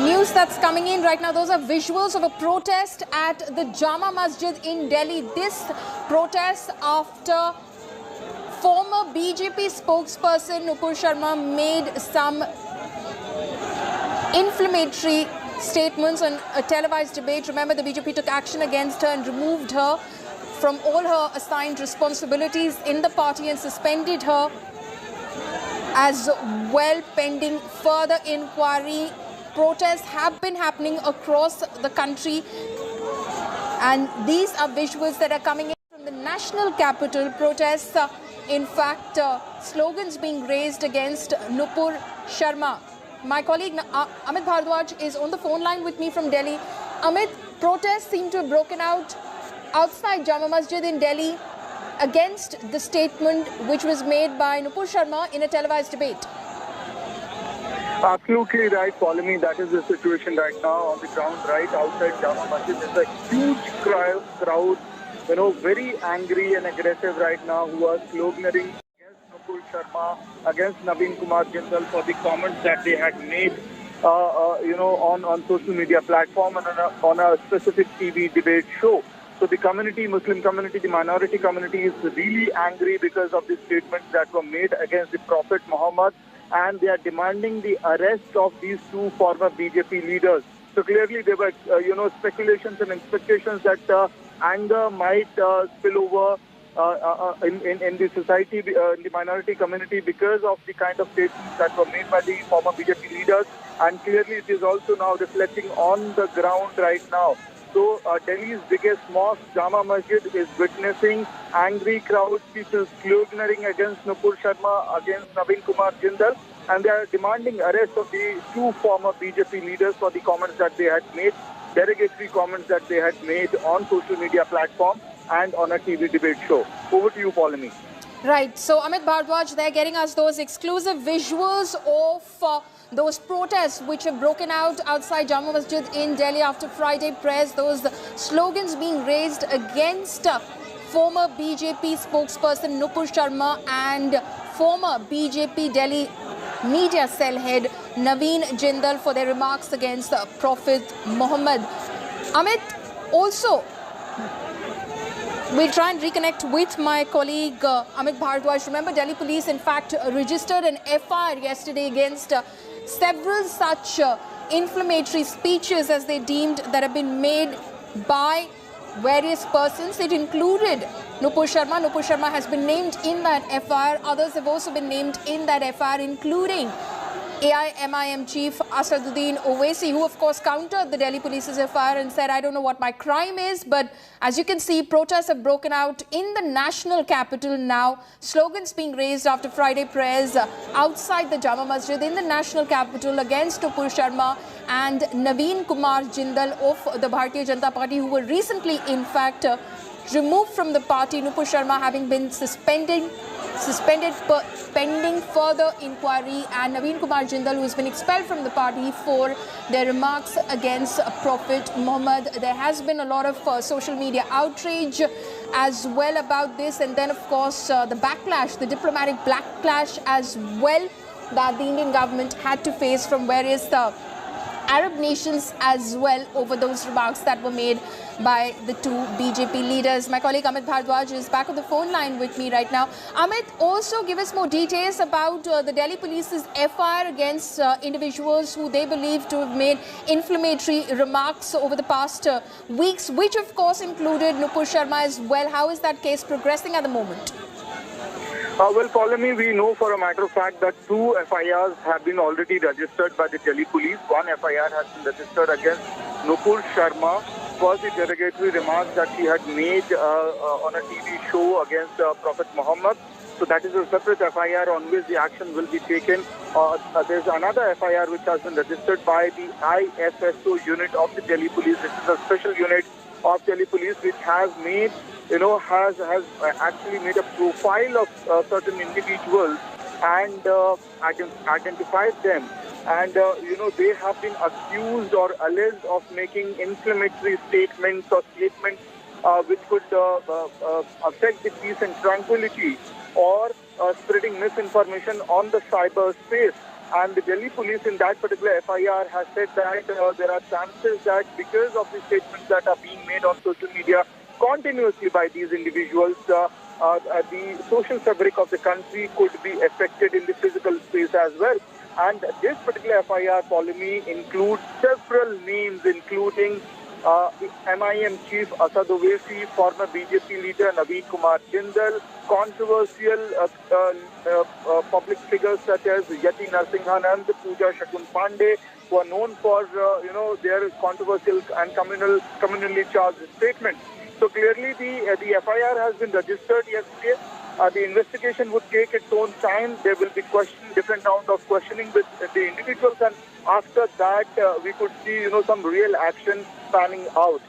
news that's coming in right now. Those are visuals of a protest at the Jama Masjid in Delhi. This protest after former BJP spokesperson Nupuro Sharma made some inflammatory statements on a televised debate. Remember, the BJP took action against her and removed her from all her assigned responsibilities in the party and suspended her as well, pending further inquiry. Protests have been happening across the country, and these are visuals that are coming in from the national capital. Protests, in fact, slogans being raised against Nupuro Sharma. My colleague Amit Bhardwaj is on the phone line with me from Delhi. Amit, protests seem to have broken out outside Jama Masjid in Delhi against the statement which was made by Nupuro Sharma in a televised debate. Absolutely right, Polemy. That is the situation right now on the ground, right outside Jama Masjid. There's a huge crowd, very angry and aggressive right now, who are sloganeering against Nupuro Sharma, against Naveen Kumar Jindal for the comments that they had made, on social media platform and on a specific TV debate show. So the community, Muslim community, the minority community is really angry because of the statements that were made against the Prophet Muhammad, and they are demanding the arrest of these two former BJP leaders. So clearly there were, speculations and expectations that anger might spill over in the society, in the minority community, because of the kind of statements that were made by the former BJP leaders. And clearly it is also now reflecting on the ground right now. So Delhi's biggest mosque, Jama Masjid, is witnessing angry crowds, people sloganeering against Nupuro Sharma, against Naveen Kumar Jindal, and they are demanding arrest of the two former BJP leaders for the comments that they had made, derogatory comments that they had made on social media platform and on a TV debate show. Over to you, Polemy. Right. So Amit Bhardwaj, they're getting us those exclusive visuals of those protests which have broken out outside Jama Masjid in Delhi after Friday prayers. Those slogans being raised against former BJP spokesperson Nupuro Sharma and former BJP Delhi media cell head Naveen Jindal for their remarks against Prophet Muhammad. Amit, also, we'll try and reconnect with my colleague Amit Bhardwaj. Remember, Delhi police in fact registered an FIR yesterday against several such inflammatory speeches, as they deemed, that have been made by various persons. It included Nupuro Sharma. Nupuro Sharma has been named in that FIR. Others have also been named in that FIR, including AIMIM chief Asaduddin Owaisi, who of course countered the Delhi police's FIR and said, I don't know what my crime is. But as you can see, protests have broken out in the national capital now. Slogans being raised after Friday prayers outside the Jama Masjid in the national capital against Nupuro Sharma and Naveen Kumar Jindal of the Bharatiya Janata Party, who were recently in fact removed from the party. Nupuro Sharma having been suspended pending further inquiry, and Naveen Kumar Jindal, who has been expelled from the party for their remarks against Prophet Muhammad. There has been a lot of social media outrage as well about this, and then of course the backlash, the diplomatic backlash as well, that the Indian government had to face from various Arab nations as well over those remarks that were made by the two BJP leaders. My colleague Amit Bhardwaj is back on the phone line with me right now. Amit, also give us more details about the Delhi police's FIR against individuals who they believe to have made inflammatory remarks over the past weeks, which of course included Nupuro Sharma as well. How is that case progressing at the moment? Well, Polemy, we know for a matter of fact that two FIRs have been already registered by the Delhi police. One FIR has been registered against Nupuro Sharma for the derogatory remarks that he had made on a TV show against Prophet Muhammad. So that is a separate FIR on which the action will be taken. There's another FIR which has been registered by the ISSO unit of the Delhi police. This is a special unit of Delhi police which has made, has actually made a profile of certain individuals and identified them. And, they have been accused or alleged of making inflammatory statements or statements which could affect the peace and tranquility, or spreading misinformation on the cyberspace. And the Delhi police in that particular FIR has said that there are chances that because of the statements that are being made on social media continuously by these individuals, the social fabric of the country could be affected in the physical space as well. And this particular FIR, Polemy, includes several names, including MIM chief Asad Owaisi, former BJP leader Naveen Kumar Jindal, controversial public figures such as Yati Narsinghanand, Pooja Shakun Pandey, who are known for their controversial and communally charged statements. So clearly the FIR has been registered yesterday. The investigation would take its own time. There will be different round of questioning with the individuals, and after that we could see some real action panning out.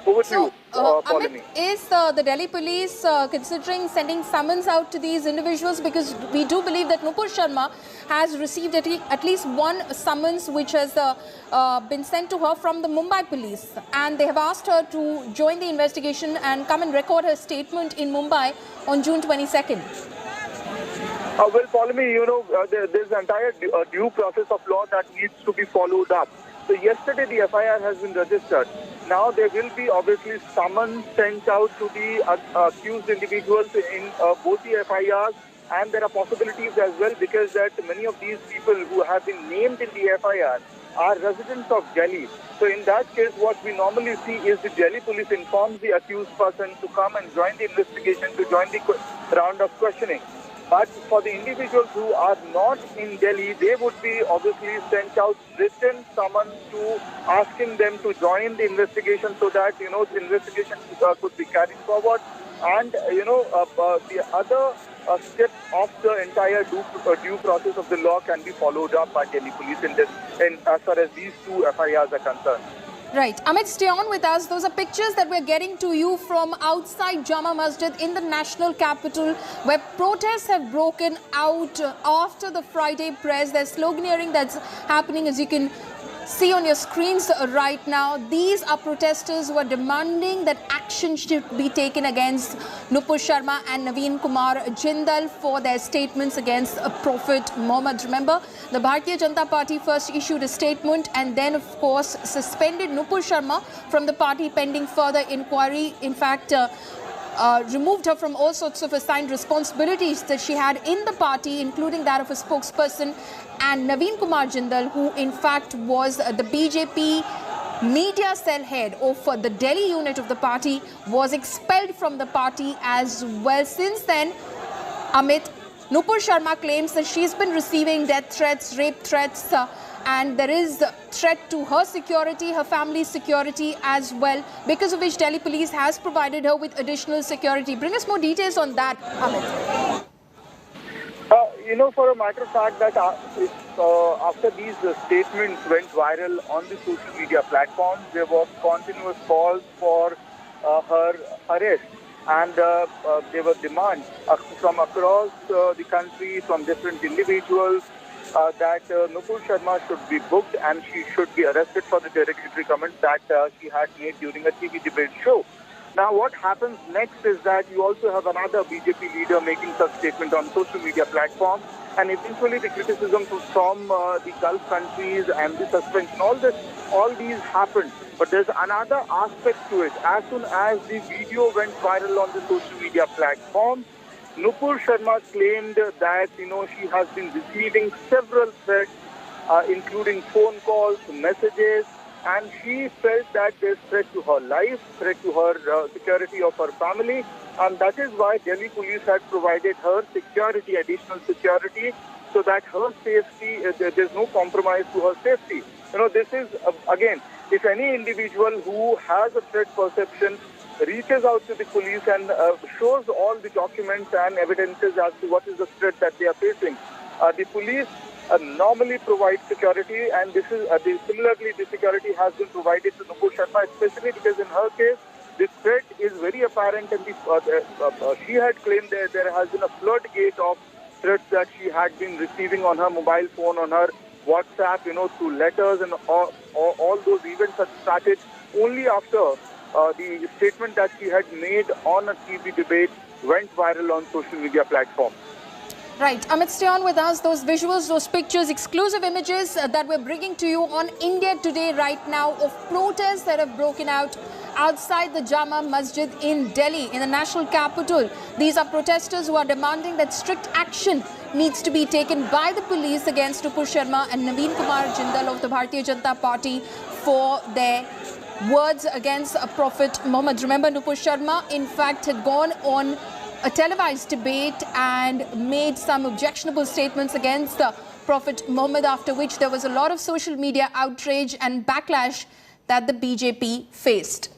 Over to you, Amit, is the Delhi police considering sending summons out to these individuals? Because we do believe that Nupuro Sharma has received at least one summons which has been sent to her from the Mumbai police, and they have asked her to join the investigation and come and record her statement in Mumbai on June 22nd. Well, Polemy, there's an entire due process of law that needs to be followed up. So yesterday the FIR has been registered. Now there will be obviously summons sent out to the accused individuals in both the FIRs, and there are possibilities as well because that many of these people who have been named in the FIR are residents of Delhi. So in that case, what we normally see is the Delhi police informs the accused person to come and join the investigation, to join the round of questioning. But for the individuals who are not in Delhi, they would be obviously sent out written summons to asking them to join the investigation so that, the investigation could be carried forward. And, the other steps of the entire due process of the law can be followed up by Delhi police as far as these two FIRs are concerned. Right. Amit, stay on with us. Those are pictures that we're getting to you from outside Jama Masjid in the national capital, where protests have broken out after the Friday press. There's sloganeering that's happening, as you can see on your screens right now. These are protesters who are demanding that action should be taken against Nupuro Sharma and Naveen Kumar Jindal for their statements against Prophet Muhammad. Remember, the Bharatiya Janata Party first issued a statement and then, of course, suspended Nupuro Sharma from the party pending further inquiry. In fact, removed her from all sorts of assigned responsibilities that she had in the party, including that of a spokesperson. And Naveen Kumar Jindal, who in fact was the BJP media cell head of the Delhi unit of the party, was expelled from the party as well. Since then, Amit, Nupuro Sharma claims that she's been receiving death threats, rape threats, and there is threat to her security, her family's security as well, because of which Delhi police has provided her with additional security. Bring us more details on that, Amit. For a matter of fact, that after these statements went viral on the social media platforms, there was continuous calls for her arrest, and there were demands from across the country, from different individuals, that Nupuro Sharma should be booked and she should be arrested for the derogatory comments that she had made during a TV debate show. Now, what happens next is that you also have another BJP leader making such statement on social media platforms, and eventually the criticism from the Gulf countries and the suspension, all these happened. But there's another aspect to it. As soon as the video went viral on the social media platform, Nupuro Sharma claimed that, she has been receiving several threats, including phone calls, messages, and she felt that there's threat to her life, threat to her security of her family, and that is why Delhi police had provided her security, additional security, so that her safety, there's no compromise to her safety. This is, again, if any individual who has a threat perception reaches out to the police and shows all the documents and evidences as to what is the threat that they are facing, the police normally provide security, and this is similarly the security has been provided to Nupuro Sharma, especially because in her case the threat is very apparent, and she had claimed that there has been a floodgate of threats that she had been receiving on her mobile phone, on her WhatsApp, through letters, and all those events had started only after the statement that she had made on a TV debate went viral on social media platforms. Right, Amit, stay on with us. Those visuals, those pictures, exclusive images that we're bringing to you on India Today right now of protests that have broken out outside the Jama Masjid in Delhi, in the national capital. These are protesters who are demanding that strict action needs to be taken by the police against Nupuro Sharma and Naveen Kumar Jindal of the Bharatiya Janata Party for their words against Prophet Muhammad. Remember, Nupuro Sharma, in fact, had gone on a televised debate and made some objectionable statements against Prophet Muhammad, after which there was a lot of social media outrage and backlash that the BJP faced.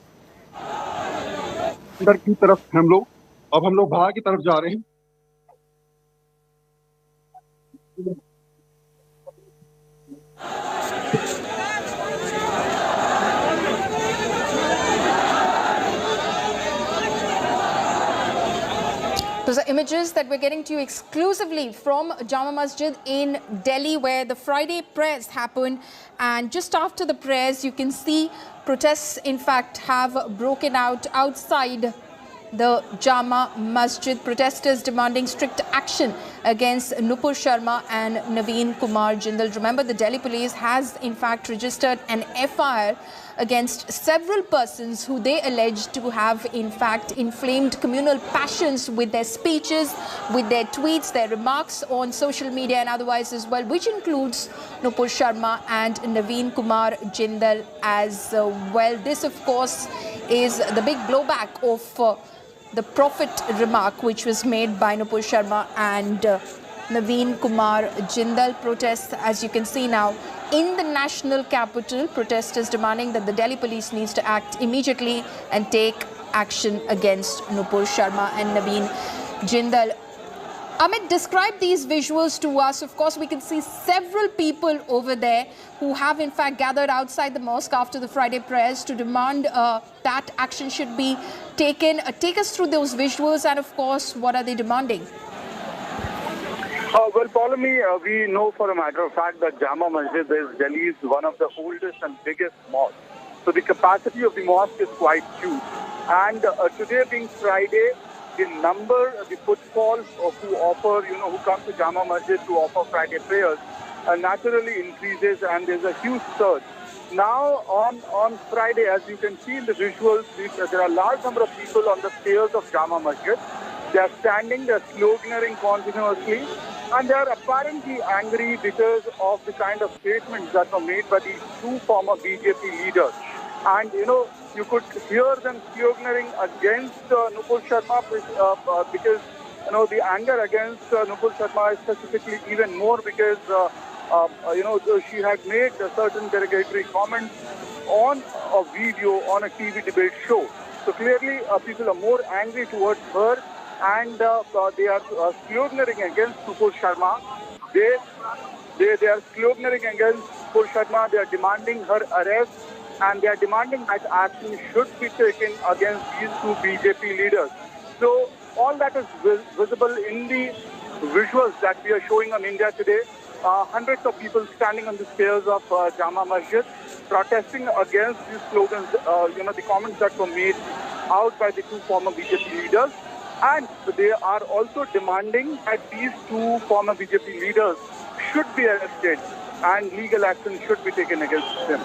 अंदर की तरफ हम लोग बाहर की तरफ जा रहे हैं। Those are images that we're getting to you exclusively from Jama Masjid in Delhi, where the Friday prayers happened. And just after the prayers, you can see protests, in fact, have broken out outside the Jama Masjid. Protesters demanding strict action against Nupuro Sharma and Naveen Kumar Jindal. Remember, the Delhi police has, in fact, registered an FIR against several persons who they allege to have, in fact, inflamed communal passions with their speeches, with their tweets, their remarks on social media and otherwise as well, which includes Nupuro Sharma and Naveen Kumar Jindal as well. This, of course, is the big blowback of the Prophet remark which was made by Nupuro Sharma and Naveen Kumar Jindal. Protests, as you can see now, in the national capital. Protesters demanding that the Delhi police needs to act immediately and take action against Nupuro Sharma and Naveen Jindal. Amit, describe these visuals to us. Of course, we can see several people over there who have in fact gathered outside the mosque after the Friday prayers to demand that action should be taken. Take us through those visuals, and of course, what are they demanding? Well, follow me. We know for a matter of fact that Jama Masjid is Delhi's one of the oldest and biggest mosques. So the capacity of the mosque is quite huge. And today being Friday, the number, the footfalls who come to Jama Masjid to offer Friday prayers naturally increases, and there's a huge surge. Now on Friday, as you can see in the visuals, there are a large number of people on the stairs of Jama Masjid. They are standing, they are sloganeering continuously, and they are apparently angry because of the kind of statements that were made by the two former BJP leaders. And you could hear them sloganeering against Nupuro Sharma because the anger against Nupuro Sharma is specifically even more because she had made certain derogatory comments on a video on a TV debate show. So clearly people are more angry towards her, and they are sloganeering against Nupuro Sharma. They are sloganeering against Nupuro Sharma. They are demanding her arrest, and they are demanding that action should be taken against these two BJP leaders. So all that is visible in the visuals that we are showing on India Today. Hundreds of people standing on the stairs of Jama Masjid, protesting against these slogans, the comments that were made out by the two former BJP leaders. And they are also demanding that these two former BJP leaders should be arrested and legal action should be taken against them.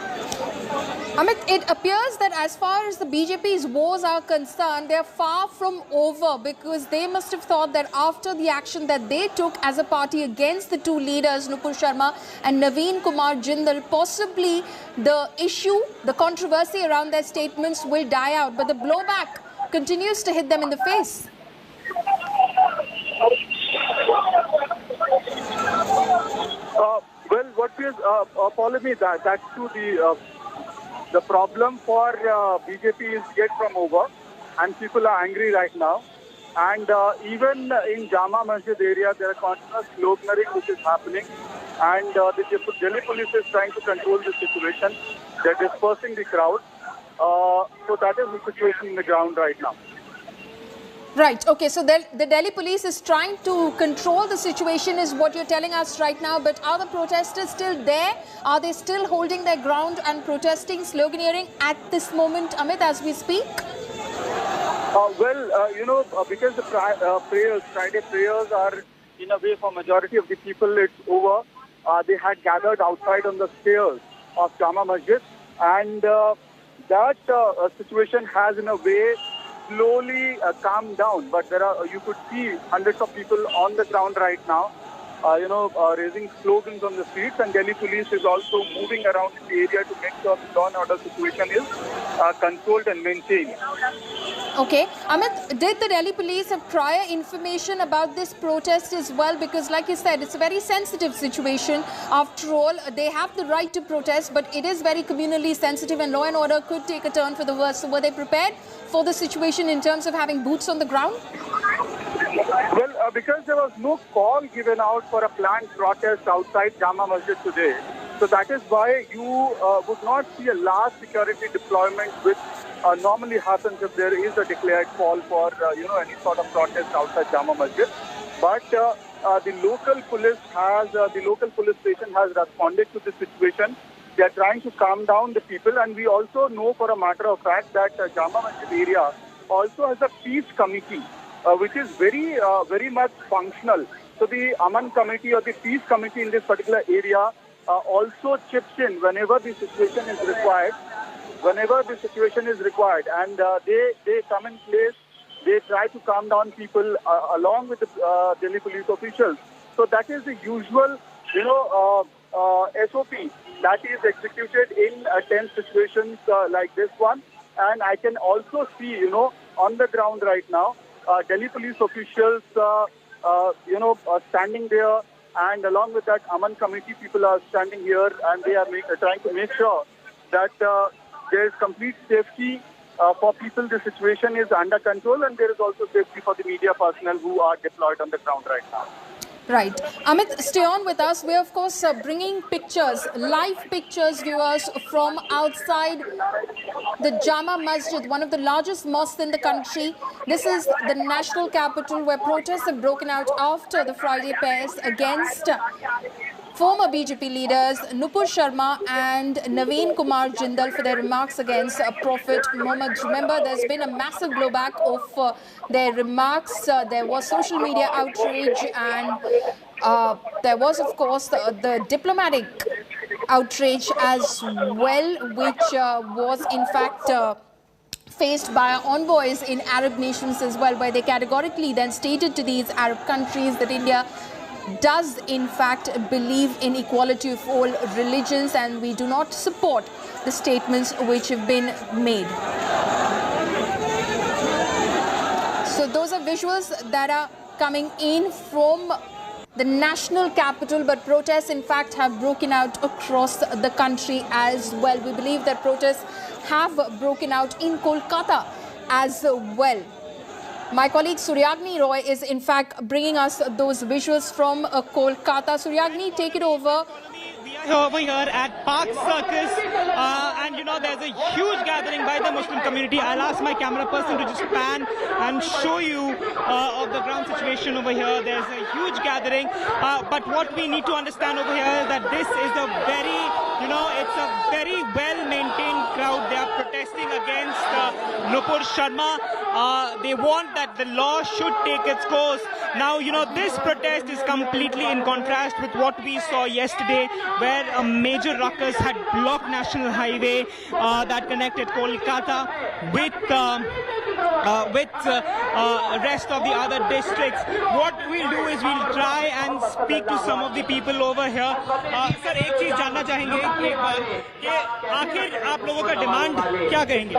Amit, it appears that as far as the BJP's woes are concerned, they are far from over, because they must have thought that after the action that they took as a party against the two leaders, Nupuro Sharma and Naveen Kumar Jindal, possibly the issue, the controversy around their statements will die out. But the blowback continues to hit them in the face. Well, what is follow me that's to the problem for BJP is yet from over, and people are angry right now. And even in Jama Masjid area, there are continuous sloganeering which is happening, and the Delhi police is trying to control the situation. They're dispersing the crowd. So that is the situation in the ground right now. Right. Okay. So the Delhi police is trying to control the situation, is what you're telling us right now. But are the protesters still there? Are they still holding their ground and protesting, sloganeering at this moment, Amit, as we speak? Because the Friday prayers are in a way, for majority of the people, it's over. They had gathered outside on the stairs of Jama Masjid, and that situation has, in a way, slowly calmed down. But you could see hundreds of people on the ground right now, raising slogans on the streets, and Delhi police is also moving around in the area to make sure the law and order situation is controlled and maintained. Okay. Amit, did the Delhi police have prior information about this protest as well? Because like you said, it's a very sensitive situation. After all, they have the right to protest, but it is very communally sensitive and law and order could take a turn for the worse. So were they prepared for the situation in terms of having boots on the ground? Well, because there was no call given out for a planned protest outside Jama Masjid today, so that is why you would not see a large security deployment which normally happens if there is a declared call for any sort of protest outside Jama Masjid. But the local police station has responded to the situation. They are trying to calm down the people, and we also know for a matter of fact that Jama Masjid area also has a peace committee, which is very much functional. So the Aman committee or the peace committee in this particular area also chips in whenever the situation is required. And they come in place. They try to calm down people along with the Delhi police officials. So that is the usual, SOP that is executed in tense situations like this one. And I can also see, on the ground right now, Delhi police officials, standing there, and along with that, Aman committee people are standing here, and they are trying to make sure that there is complete safety for people. The situation is under control, and there is also safety for the media personnel who are deployed on the ground right now. Right. Amit, stay on with us. We're, of course, bringing pictures, live pictures, viewers, from outside the Jama Masjid, one of the largest mosques in the country. This is the national capital where protests have broken out after the Friday prayers against former BJP leaders Nupuro Sharma and Naveen Kumar Jindal for their remarks against Prophet Muhammad. Remember, there's been a massive blowback of their remarks. There was social media outrage, and there was, of course, the diplomatic outrage as well, which was in fact faced by envoys in Arab nations as well, where they categorically then stated to these Arab countries that India does in fact believe in equality of all religions, and we do not support the statements which have been made. So those are visuals that are coming in from the national capital, but protests in fact have broken out across the country as well. We believe that protests have broken out in Kolkata as well. My colleague Suryagni Roy is in fact bringing us those visuals from Kolkata. Suryagni, take it over. We are over here at Park Circus, and there's a huge gathering by the Muslim community. I'll ask my camera person to just pan and show you of the ground situation over here. There's a huge gathering, but what we need to understand over here is that this is a very, it's a very well-maintained crowd. They are protesting against Nupuro Sharma. They want that the law should take its course. Now, this protest is completely in contrast with what we saw yesterday, where a major ruckus had blocked National Highway that connected Kolkata with rest of the other districts. What we'll do is we'll try and speak to some of the people over here. Sir, एक चीज जानना चाहेंगे एक बार कि आखिर आप लोगों का डिमांड क्या कहेंगे?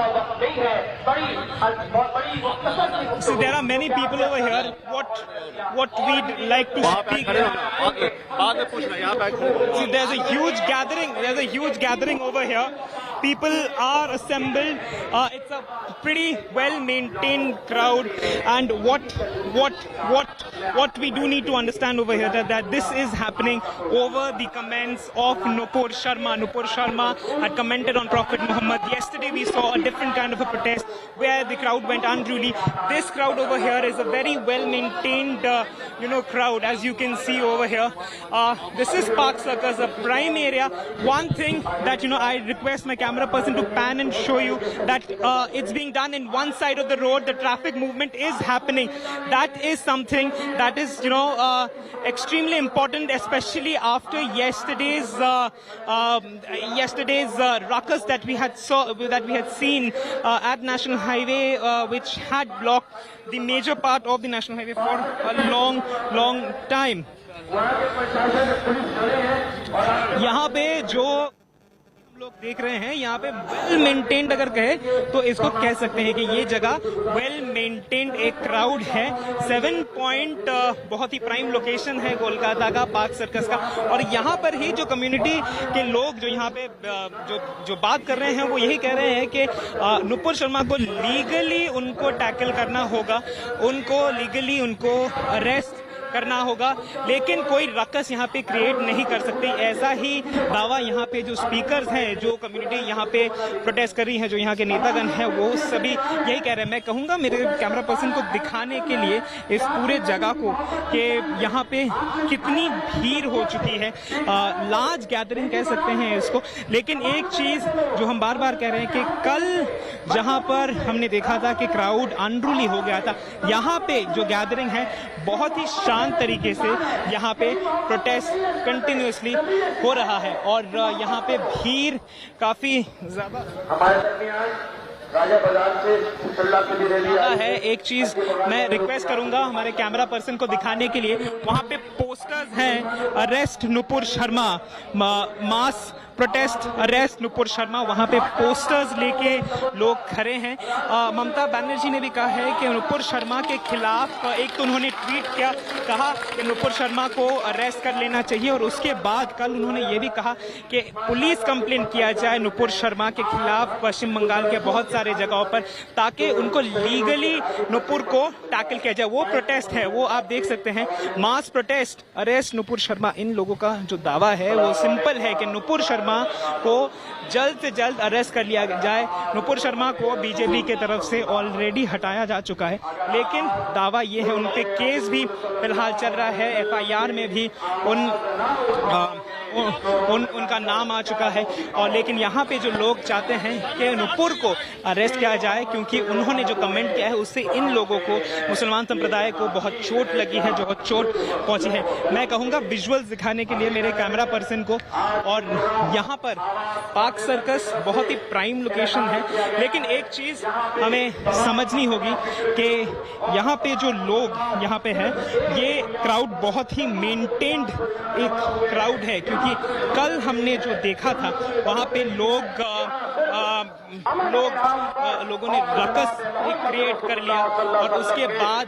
So there are many people over here. What we'd like to speak. See, there's a huge gathering. There's a huge gathering over here. People are assembled. It's a pretty well-maintained crowd, and what we do need to understand over here that this is happening over the comments of Nupuro Sharma. Nupuro Sharma had commented on Prophet Muhammad. Yesterday we saw a different kind of a protest where the crowd went unruly. This crowd over here is a very well-maintained, crowd, as you can see over here. This is Park Circus, a prime area. One thing that I request my camera camera person to pan and show you that it's being done in one side of the road. The traffic movement is happening. That is something that is, extremely important, especially after yesterday's ruckus that we had seen at National Highway, which had blocked the major part of the National Highway for a long time. यहाँ पे जो लोग देख रहे हैं, यहाँ पे well maintained अगर कहे तो इसको कह सकते हैं कि ये जगह वेल मेंटेन्ड एक क्राउड है। 7 पॉइंट बहुत ही प्राइम लोकेशन है कोलकाता का, पार्क सर्कस का। और यहाँ पर ही जो कम्युनिटी के लोग जो यहाँ पे जो बात कर रहे हैं वो यही कह रहे हैं कि नुपुर शर्मा को लीगली उनको टैकल करना होगा, उनको लीगली उनको अरेस्ट करना होगा, लेकिन कोई रकस यहाँ पे क्रिएट नहीं कर सकती। ऐसा ही दावा यहाँ पे जो स्पीकर्स हैं, जो कम्युनिटी यहाँ पे प्रोटेस्ट कर रही है, जो यहाँ के नेतागण हैं, वो सभी यही कह रहे हैं। मैं कहूँगा मेरे कैमरा पर्सन को दिखाने के लिए इस पूरे जगह को कि यहाँ पे कितनी भीड़ हो चुकी है, लार्ज गैदरिंग कह सकते हैं इसको। लेकिन एक चीज़ जो हम बार बार कह रहे हैं कि कल जहाँ पर हमने देखा था कि क्राउड अनरूली हो गया था, यहाँ पे जो गैदरिंग है बहुत ही शांत तरीके से यहाँ पे प्रोटेस्ट कंटिन्यूअसली हो रहा है और यहाँ पे भीड़ काफी ज्यादा है। एक चीज मैं रिक्वेस्ट करूंगा हमारे कैमरा पर्सन को दिखाने के लिए, वहां पे पोस्टर्स हैं, अरेस्ट नुपुर शर्मा, मास प्रोटेस्ट अरेस्ट नुपुर शर्मा, वहां पे पोस्टर्स लेके लोग खड़े हैं। ममता बनर्जी ने भी कहा है कि नुपुर शर्मा के खिलाफ, एक तो उन्होंने ट्वीट किया, कहा कि नुपुर शर्मा को अरेस्ट कर लेना चाहिए और उसके बाद कल उन्होंने ये भी कहा कि पुलिस कंप्लेंट किया जाए नुपुर शर्मा के खिलाफ पश्चिम बंगाल के बहुत सारे जगहों पर, ताकि उनको लीगली नुपुर को टैकल किया जाए। वो प्रोटेस्ट है, वो आप देख सकते हैं, मास प्रोटेस्ट अरेस्ट नुपुर शर्मा। इन लोगों का जो दावा है वो सिंपल है कि नुपुर शर्मा को जल्द से जल्द अरेस्ट कर लिया जाए। नुपुर शर्मा को बीजेपी के तरफ से ऑलरेडी हटाया जा चुका है, लेकिन दावा ये है, उन पे केस भी फिलहाल चल रहा है, एफआईआर में भी उनका नाम आ चुका है। और लेकिन यहाँ पे जो लोग चाहते हैं कि नुपुर को अरेस्ट किया जाए, क्योंकि उन्होंने जो कमेंट किया है उससे इन लोगों को, मुसलमान संप्रदाय को बहुत चोट लगी है, जो चोट पहुंची है। मैं कहूँगा विजुअल्स दिखाने के लिए मेरे कैमरा पर्सन को। और यहाँ पर पार्क सर्कस बहुत ही प्राइम लोकेशन है, लेकिन एक चीज़ हमें समझनी होगी कि यहाँ पे जो लोग यहाँ पे हैं, ये क्राउड बहुत ही मेंटेन्ड एक क्राउड है, क्योंकि कल हमने जो देखा था वहाँ पे लोगों ने रकस एक क्रिएट कर लिया और उसके बाद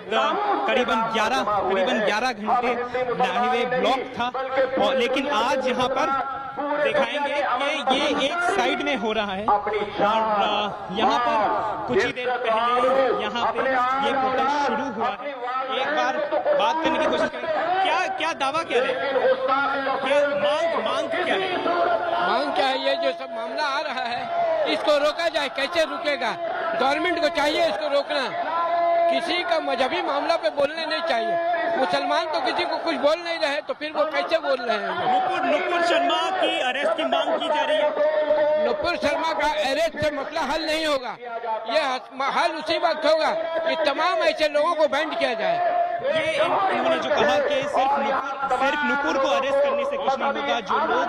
करीबन 11 घंटे हाईवे ब्लॉक था। और लेकिन आज यहाँ पर दिखाएंगे कि ये एक साइड में हो रहा है और यहाँ पर कुछ ही देर पहले यहाँ पे ये प्रोटेस्ट शुरू हुआ है। एक बार बात करने की कोशिश करें, क्या दावा क्या है, क्या मांग क्या है? मांग क्या है? ये जो सब मामला आ रहा है इसको रोका जाए। कैसे रुकेगा? गवर्नमेंट को चाहिए इसको रोकना। किसी का मजहबी मामला पे बोलने नहीं चाहिए। मुसलमान तो किसी को कुछ बोल नहीं रहे, तो फिर वो कैसे बोल रहे हैं? नुपुर शर्मा की अरेस्ट की मांग की जा रही है। नुपुर शर्मा का अरेस्ट से मसला हल नहीं होगा। ये हल उसी वक्त होगा कि तमाम ऐसे लोगों को बैंड किया जाए। ये इन्होंने जो कहा कि सिर्फ नुपुर को अरेस्ट करने से कुछ नहीं होगा, जो लोग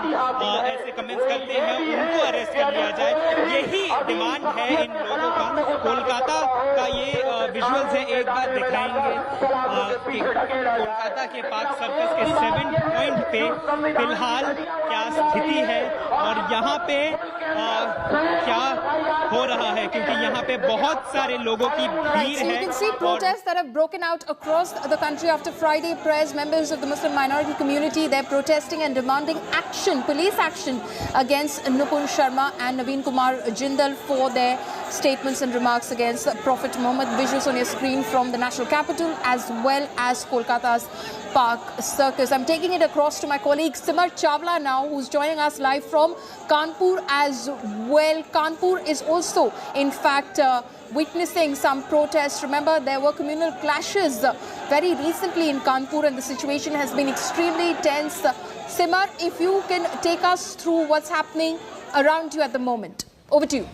ऐसे कमेंट्स करते हैं उनको अरेस्ट कर लिया जाए, यही डिमांड है इन लोगों का। कोलकाता का ये विजुअल्स है, एक बार दिखाएंगे कि कोलकाता के पार्क सर्कस के 7 पॉइंट पे फिलहाल क्या स्थिति है और यहाँ पे क्या हो रहा है, क्योंकि यहाँ पे बहुत सारे लोगों की भीड़ है। You can see protests that have broken out across the country after Friday prayers. Members of the Muslim minority community, they're protesting and demanding action, police action against Nupuro Sharma and Naveen Kumar Jindal for their statements and remarks against Prophet Muhammad. Visuals on your screen from the national capital as well as Kolkata's Park Circus. I'm taking it across to my colleague Simar Chawla now, who's joining us live from Kanpur as well. Kanpur is also, in fact, witnessing some protests. Remember, there were communal clashes very recently in Kanpur and the situation has been extremely tense. Simar, if you can take us through what's happening around you at the moment. Over to you.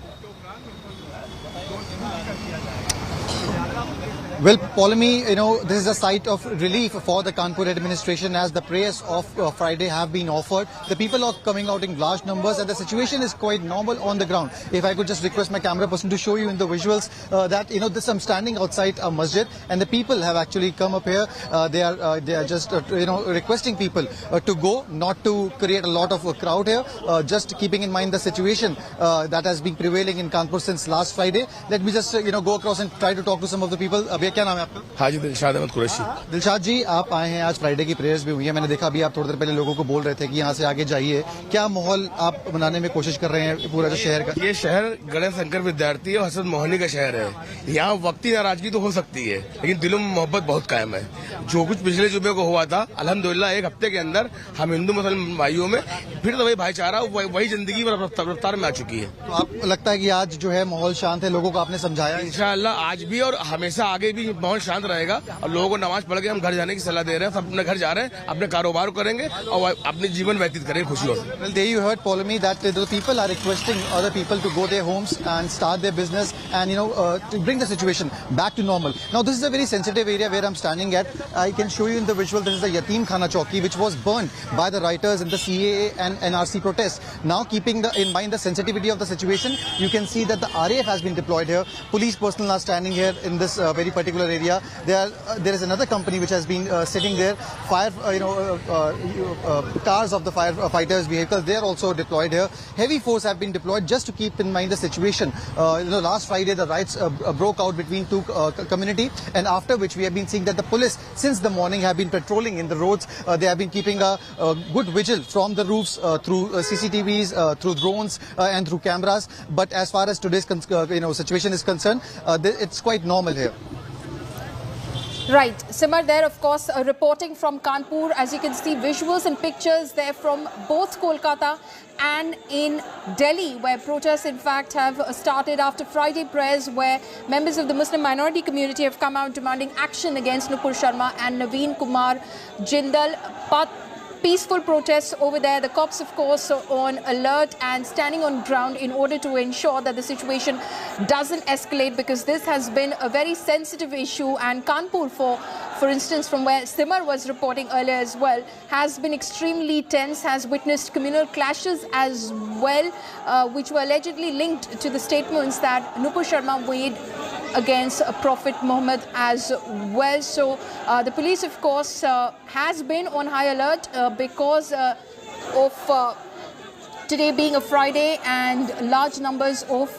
Well, Polemy, this is a sight of relief for the Kanpur administration as the prayers of Friday have been offered. The people are coming out in large numbers and the situation is quite normal on the ground. If I could just request my camera person to show you in the visuals that, I'm standing outside a masjid and the people have actually come up here. They are just, requesting people to go, not to create a lot of a crowd here, just keeping in mind the situation that has been prevailing in Kanpur since last Friday. Let me just, go across and try to talk to some of the people. क्या नाम है आपका? हाँ जी, दिलशाद अहमद कुरैशी। दिलशाद जी, आप आए हैं आज Friday की प्रेयर्स भी हुई है। मैंने देखा अभी आप थोड़ी देर पहले लोगों को बोल रहे थे कि यहाँ से आगे जाइए। क्या माहौल आप बनाने में कोशिश कर रहे हैं पूरा जो शहर का? ये शहर गणेश शंकर विद्यार्थी और हसन मोहनी का शहर है। यहाँ वक्ती नाराजगी तो हो सकती है, लेकिन दिलों में मोहब्बत बहुत कायम है। जो कुछ पिछले जुमे को हुआ था, अल्हम्दुलिल्लाह एक हफ्ते के अंदर हम हिंदू मुसलमान भाइयों में फिर तो वही भाईचारा, वही जिंदगी रफ्तार में आ चुकी है। तो आपको लगता है कि आज जो है माहौल शांत है, लोगों को आपने समझाया? इंशाअल्लाह आज भी और हमेशा आगे भी माहौल शांत रहेगा और लोगों को नमाज पढ़ के हम घर जाने की सलाह दे रहे हैं। सब अपने घर जा रहे हैं, अपने कारोबार करेंगे और अपने जीवन व्यतीत करेंगे खुशियों से। Well, there you heard, Polemy, that the people are requesting other people to go their homes and start their business and to bring the situation back to normal. Now this is a very sensitive area where I'm standing at. I can show you in the visual. This is the Yatim Khana Chowki, which was burned by the rioters in the CAA and NRC protests. Now keeping in mind the sensitivity of the situation, you can see that the RAF has been deployed here. Police personnel are standing here in this very particular area. There is another company which has been sitting there. Cars of the firefighters vehicles, they are also deployed here. Heavy force have been deployed just to keep in mind the situation. Last Friday the riots broke out between two community, and after which we have been seeing that the police since the morning have been patrolling in the roads. They have been keeping a good vigil from the roofs through CCTVs, through drones and through cameras. But as far as today's situation is concerned, it's quite normal here. Right. Simar there, of course, reporting from Kanpur. As you can see, visuals and pictures there from both Kolkata and in Delhi, where protests, in fact, have started after Friday prayers, where members of the Muslim minority community have come out demanding action against Nupuro Sharma and Naveen Kumar Jindal. Peaceful protests over there. The cops, of course, are on alert and standing on ground in order to ensure that the situation doesn't escalate, because this has been a very sensitive issue. And Kanpur, for instance, from where Simar was reporting earlier as well, has been extremely tense, has witnessed communal clashes as well, which were allegedly linked to the statements that Nupuro Sharma made against Prophet Muhammad as well. So the police, of course, has been on high alert because of today being a Friday and large numbers of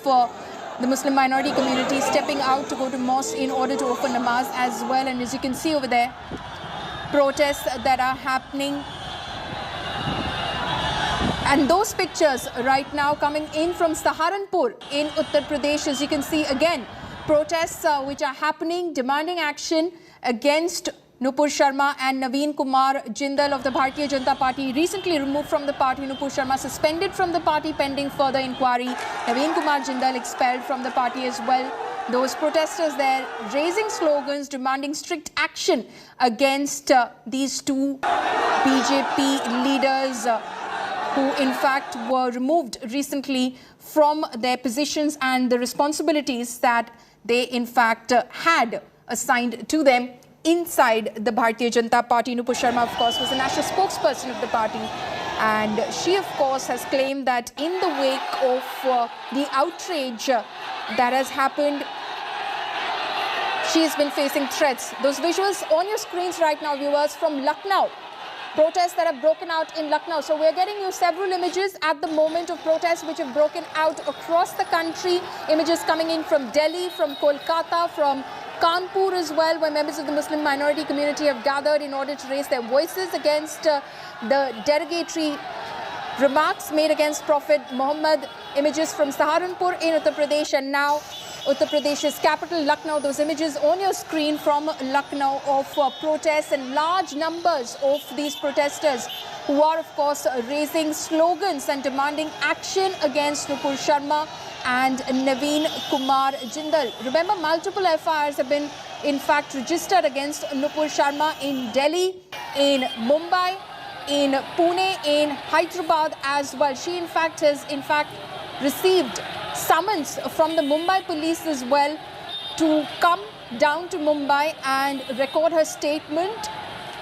the Muslim minority community stepping out to go to mosque in order to offer namaz as well. And as you can see over there, protests that are happening. And those pictures right now coming in from Saharanpur in Uttar Pradesh, as you can see again, protests which are happening, demanding action against Nupuro Sharma and Naveen Kumar Jindal of the Bharatiya Janata Party, recently removed from the party. Nupuro Sharma suspended from the party pending further inquiry. Naveen Kumar Jindal expelled from the party as well. Those protesters there raising slogans demanding strict action against these two BJP leaders who in fact were removed recently from their positions and the responsibilities that they in fact had assigned to them inside the Bharatiya Janata Party. Nupuro Sharma, of course, was the national spokesperson of the party, and she, of course, has claimed that in the wake of the outrage that has happened, she has been facing threats. Those visuals on your screens right now, viewers, from Lucknow. Protests that have broken out in Lucknow. So we're getting you several images at the moment of protests which have broken out across the country. Images coming in from Delhi, from Kolkata, from Kanpur as well, where members of the Muslim minority community have gathered in order to raise their voices against the derogatory remarks made against Prophet Muhammad. Images from Saharanpur in Uttar Pradesh, and now Uttar Pradesh's capital, Lucknow. Those images on your screen from Lucknow of protests, and large numbers of these protesters who are, of course, raising slogans and demanding action against Nupuro Sharma and Naveen Kumar Jindal. Remember, multiple FIRs have been, in fact, registered against Nupuro Sharma in Delhi, in Mumbai, in Pune, in Hyderabad as well. She, in fact, has, received summons from the Mumbai police as well to come down to Mumbai and record her statement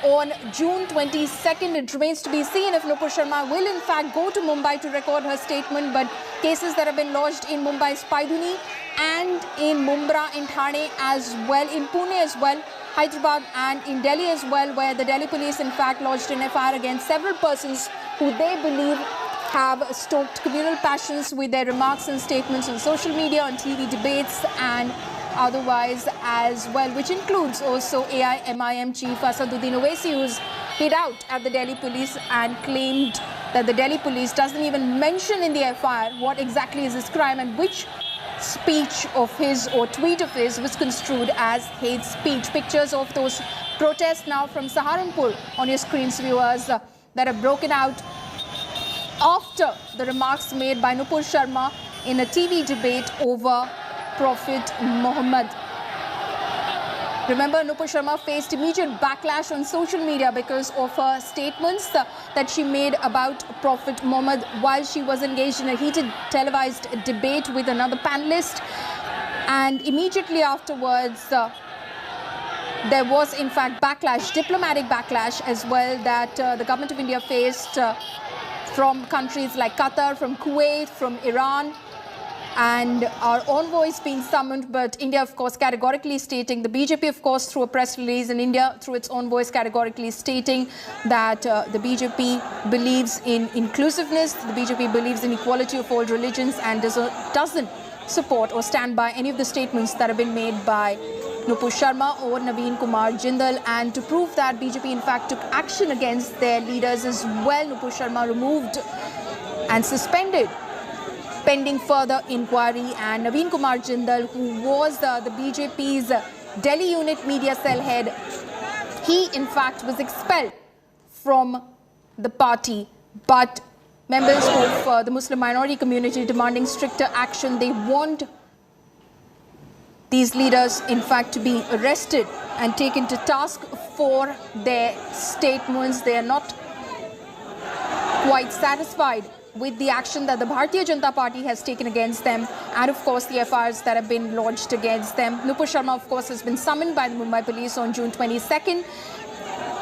on June 22nd. It remains to be seen if Nupuro Sharma will in fact go to Mumbai to record her statement, but cases that have been lodged in Mumbai's Paiduni and in Mumbra, in Thane as well, in Pune as well, Hyderabad and in Delhi as well, where the Delhi police in fact lodged an FIR against several persons who they believe have stoked communal passions with their remarks and statements on social media, on TV debates and otherwise as well, which includes also AIMIM chief Asaduddin Owaisi, who's hid out at the Delhi police and claimed that the Delhi police doesn't even mention in the FIR what exactly is his crime and which speech of his or tweet of his was construed as hate speech. Pictures of those protests now from Saharanpur on your screens, viewers, that have broken out after the remarks made by Nupuro Sharma in a TV debate over Prophet Muhammad. Remember, Nupuro Sharma faced immediate backlash on social media because of her statements that she made about Prophet Muhammad while she was engaged in a heated televised debate with another panelist. And immediately afterwards, there was in fact backlash, diplomatic backlash as well, that the government of India faced from countries like Qatar, from Kuwait, from Iran, and our envoys being summoned, but India of course categorically stating, the BJP of course through a press release, and India through its envoys categorically stating that the BJP believes in inclusiveness, the BJP believes in equality of all religions and doesn't support or stand by any of the statements that have been made by Nupuro Sharma or Naveen Kumar Jindal. And to prove that, BJP in fact took action against their leaders as well. Nupuro Sharma removed and suspended pending further inquiry, and Naveen Kumar Jindal, who was the BJP's Delhi unit media cell head, he in fact was expelled from the party. But members of the Muslim minority community demanding stricter action, they want these leaders in fact to be arrested and taken to task for their statements. They are not quite satisfied with the action that the Bharatiya Janata Party has taken against them, and of course the FIRs that have been lodged against them. Nupuro Sharma of course has been summoned by the Mumbai police on June 22nd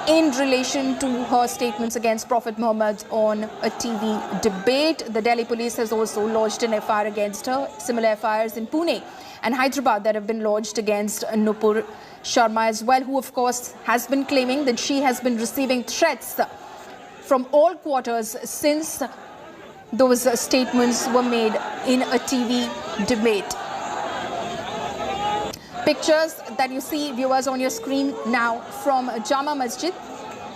in relation to her statements against Prophet Muhammad on a TV debate. The Delhi police has also lodged an FIR against her. Similar FIRs in Pune and Hyderabad that have been lodged against Nupuro Sharma as well, who of course has been claiming that she has been receiving threats from all quarters since those statements were made in a TV debate. Pictures that you see, viewers, on your screen now from Jama Masjid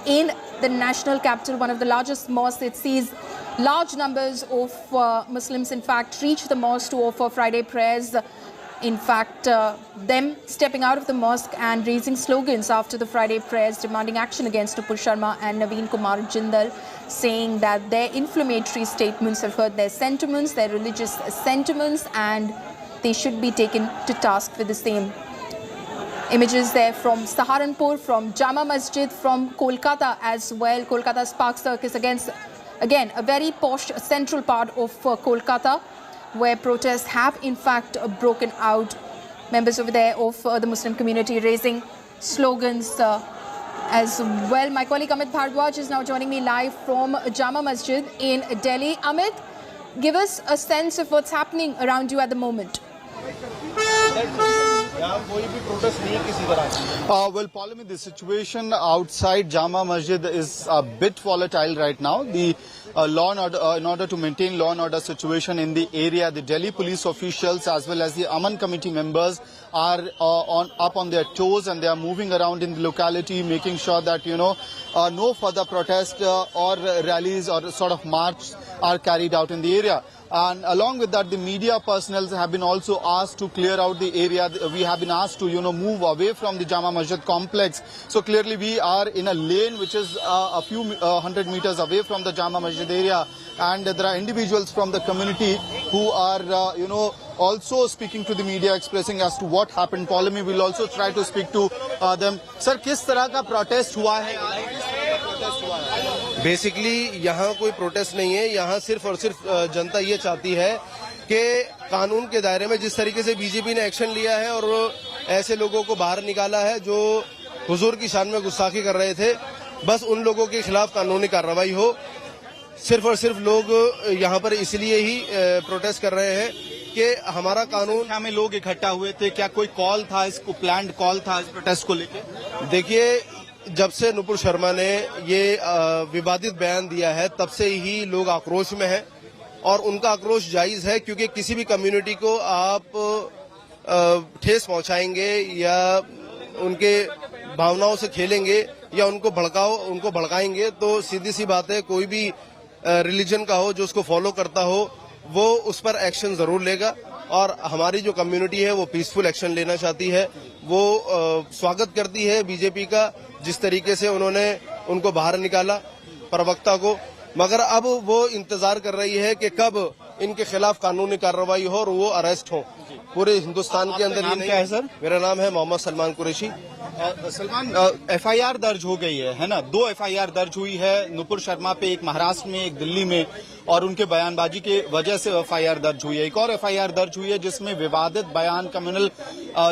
in the national capital, one of the largest mosques. It sees large numbers of Muslims in fact reach the mosque to offer Friday prayers. In fact, them stepping out of the mosque and raising slogans after the Friday prayers, demanding action against Nupuro Sharma and Naveen Kumar Jindal, saying that their inflammatory statements have hurt their sentiments, their religious sentiments, and they should be taken to task for the same. Images there from Saharanpur, from Jama Masjid, from Kolkata as well. Kolkata's Park Circus, again a very posh central part of Kolkata, where protests have in fact broken out. Members over there of the Muslim community raising slogans as well. My colleague Amit Bhardwaj is now joining me live from Jama Masjid in Delhi. Amit, give us a sense of what's happening around you at the moment. Well, Pauline, the situation outside Jama Masjid is a bit volatile right now. The law and order, in order to maintain law and order situation in the area, the Delhi police officials as well as the Aman committee members are up on their toes, and they are moving around in the locality, making sure that no further protest or rallies or sort of march are carried out in the area. And along with that, the media personnel have been also asked to clear out the area. We have been asked to, move away from the Jama Masjid complex. So clearly we are in a lane which is a few hundred meters away from the Jama Masjid area. And there are individuals from the community who are, also speaking to the media, expressing as to what happened. Paulami will also try to speak to them. Sir, किस तरह का protest हुआ है? Basically यहाँ कोई protest नहीं है. यहाँ सिर्फ और सिर्फ जनता ये चाहती है कि कानून के दायरे में जिस तरीके से बीजेपी ने एक्शन लिया है और ऐसे लोगों को बाहर निकाला है जो हुजूर की शान में गुस्ताखी कर रहे थे, बस उन लोगों के खिलाफ कानूनी कार्रवाई हो। सिर्फ और सिर्फ लोग यहाँ पर इसलिए ही प्रोटेस्ट कर रहे हैं कि हमारा कानून। में लोग इकट्ठा हुए थे, क्या कोई कॉल था, इसको प्लान्ड कॉल था इस प्रोटेस्ट को लेकर? देखिए, जब से नुपुर शर्मा ने ये विवादित बयान दिया है तब से ही लोग आक्रोश में हैं और उनका आक्रोश जायज है, क्योंकि किसी भी कम्युनिटी को आप ठेस पहुंचाएंगे या उनके भावनाओं से खेलेंगे या उनको भड़काएंगे तो सीधी सी बात है, कोई भी रिलीजन का हो जो उसको फॉलो करता हो वो उस पर एक्शन जरूर लेगा। और हमारी जो कम्युनिटी है वो पीसफुल एक्शन लेना चाहती है, वो स्वागत करती है बीजेपी का जिस तरीके से उन्होंने उनको बाहर निकाला प्रवक्ता को, मगर अब वो इंतजार कर रही है कि कब इनके खिलाफ कानूनी कार्रवाई हो और वो अरेस्ट हो। पूरे हिंदुस्तान के अंदर। नाम क्या है सर? मेरा नाम है मोहम्मद सलमान कुरैशी। सलमान, एफआईआर दर्ज हो गई है ना? 2 एफआईआर दर्ज हुई है नुपुर शर्मा पे, एक महाराष्ट्र में एक दिल्ली में, और उनके बयानबाजी के वजह से एफआईआर दर्ज हुई है। एक और एफआईआर दर्ज हुई है जिसमें विवादित बयान, कम्युनल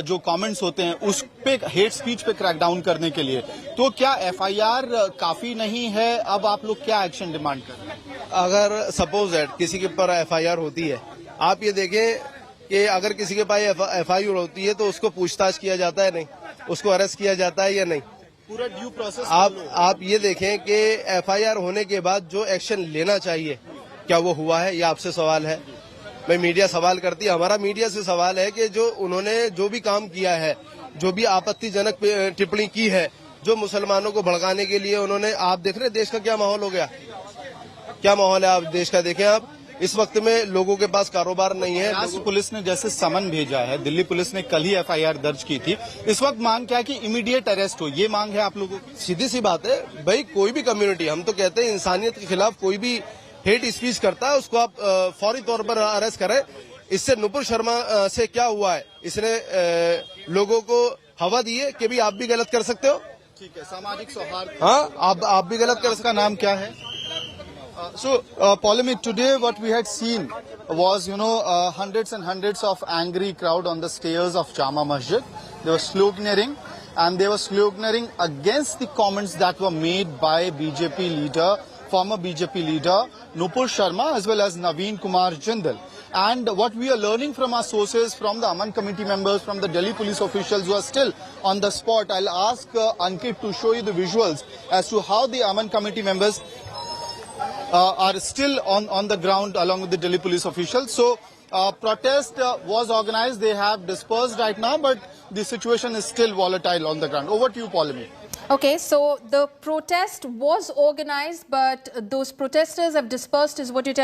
जो कमेंट्स होते हैं उस पे, हेट स्पीच पे क्रैकडाउन करने के लिए। तो क्या एफआईआर काफी नहीं है? अब आप लोग क्या एक्शन डिमांड कर रहे हैं? अगर सपोज दैट किसी के ऊपर एफआईआर होती है, आप ये देखें कि अगर किसी के पास एफआईआर होती है तो उसको पूछताछ किया जाता है नहीं, उसको अरेस्ट किया जाता है या नहीं, पूरा ड्यू प्रोसेस। आप ये देखें कि एफआईआर होने के बाद जो एक्शन लेना चाहिए क्या वो हुआ है, ये आपसे सवाल है। मैं मीडिया सवाल करती है, हमारा मीडिया से सवाल है कि जो उन्होंने जो भी काम किया है, जो भी आपत्तिजनक टिप्पणी की है, जो मुसलमानों को भड़काने के लिए उन्होंने, आप देख रहे देश का क्या माहौल हो गया, क्या माहौल है आप देश का देखें। आप इस वक्त में लोगों के पास कारोबार नहीं है। पुलिस ने जैसे समन भेजा है, दिल्ली पुलिस ने कल ही एफआईआर दर्ज की थी, इस वक्त मांग क्या है कि इमीडिएट अरेस्ट हो, ये मांग है आप लोगों की? सीधी सी बात है भाई, कोई भी कम्युनिटी, हम तो कहते हैं इंसानियत के खिलाफ कोई भी हेट स्पीच करता है उसको आप फौरी तौर पर अरेस्ट करें। इससे नुपुर शर्मा से क्या हुआ है, इसने लोगों को हवा दी है कि भी आप भी गलत कर सकते हो। ठीक है, सामाजिक सौहार्द। हाँ, आप भी गलत कर सकते। का नाम क्या है? So, Polemic, today what we had seen was, hundreds and hundreds of angry crowd on the stairs of Jama Masjid. They were sloganeering, and they were sloganeering against the comments that were made by former BJP leader Nupuro Sharma as well as Naveen Kumar Jindal. And what we are learning from our sources, from the Aman committee members, from the Delhi police officials who are still on the spot, I'll ask Ankit to show you the visuals as to how the Aman committee members are still on the ground along with the Delhi police officials. So protest was organized, they have dispersed right now, but the situation is still volatile on the ground. Over to you, Polemic. Okay, so the protest was organized, but those protesters have dispersed is what you tell.